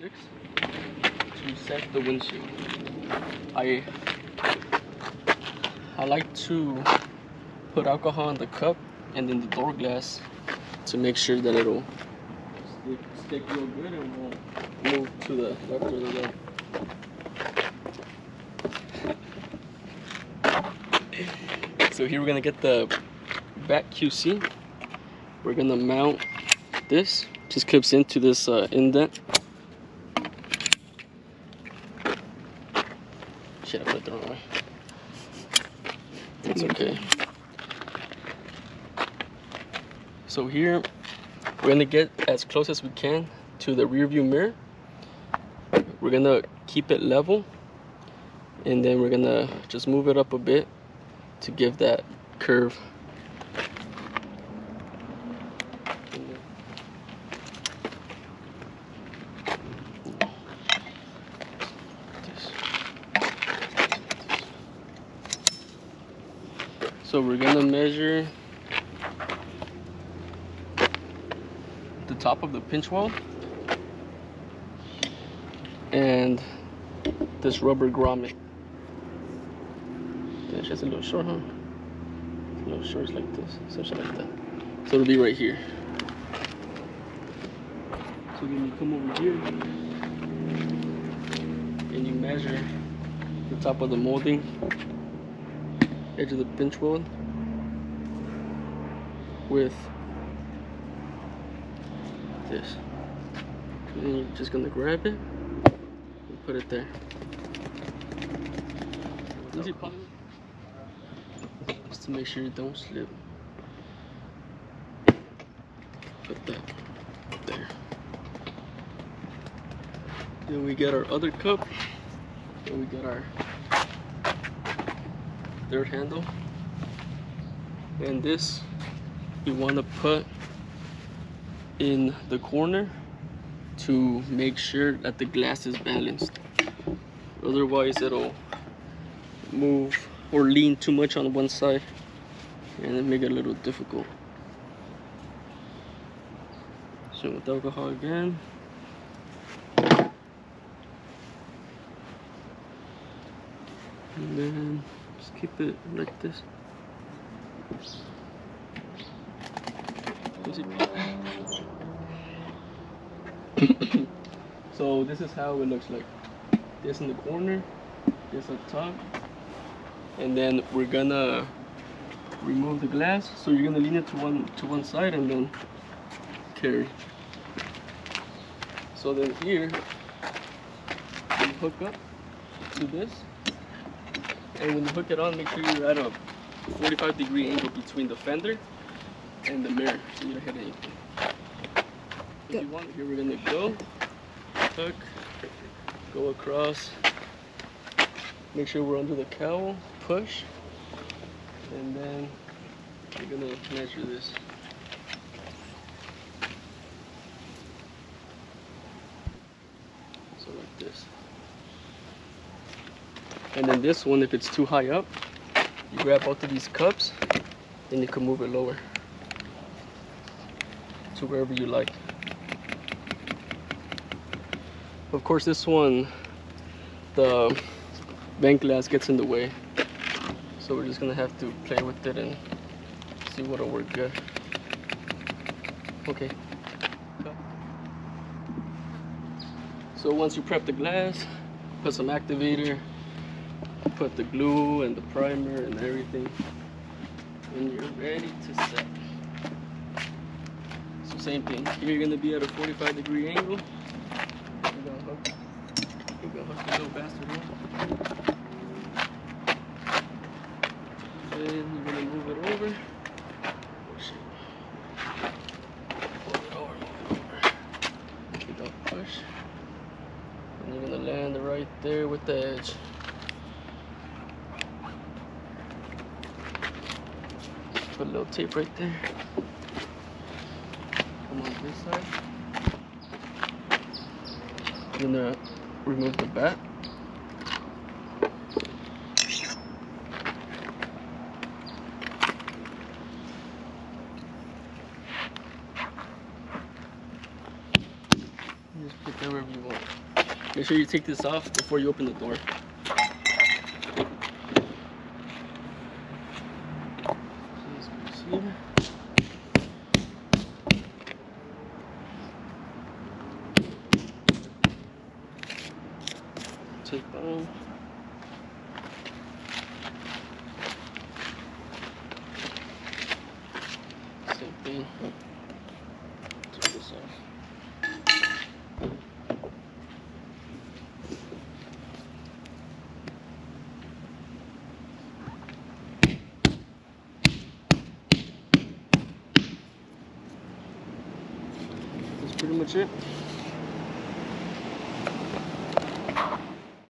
6 to set the windshield. I like to put alcohol in the cup and then the door glass to make sure that it'll stick real good and won't move to the left or the right. So here we're gonna get the back QC. We're gonna mount this. Just clips into this indent. Shit, I put it the wrong way. It's okay. So here we're gonna get as close as we can to the rear view mirror. We're gonna keep it level, and then we're gonna just move it up a bit to give that curve. So we're gonna measure the top of the pinch weld and this rubber grommet. It's just a little short, huh? It's a little short like this, something like that. So it'll be right here. So then you come over here and you measure the top of the molding, edge of the pinch weld with this. And then you're just gonna grab it and put it there. Easy pop. Just to make sure it don't slip. Put that there. Then we get our other cup. Then we get our third handle. And this you want to put in the corner to make sure that the glass is balanced. Otherwise it'll move or lean too much on one side and it make it a little difficult. So with alcohol again. And then just keep it like this. So this is how it looks like. This in the corner, this up top, and then we're gonna remove the glass. So you're gonna lean it to one side and then carry. So then here you hook up to this, and when you hook it on, make sure you're at a 45-degree angle between the fender and the mirror, so you don't hit anything. If you want, here we're gonna go, hook, go across, make sure we're under the cowl, push, and then we're gonna measure this. So like this. And then this one, if it's too high up, you grab both of these cups and you can move it lower to wherever you like. Of course, this one, the vent glass gets in the way, so we're just gonna have to play with it and see what'll work good. Okay. So once you prep the glass, put some activator, put the glue and the primer and everything, and you're ready to set. So same thing, here you're gonna be at a 45-degree angle. You're gonna hook the little bastard on. Then you're gonna move it over. Oh shit. Move it over. Without push. And you're gonna land right there with the edge. Put a little tape right there. Come on this side. I'm gonna remove the bat. Just put that wherever you want. Make sure you take this off before you open the door. Here. Tape on. Same thing. Take this off. That's pretty much it.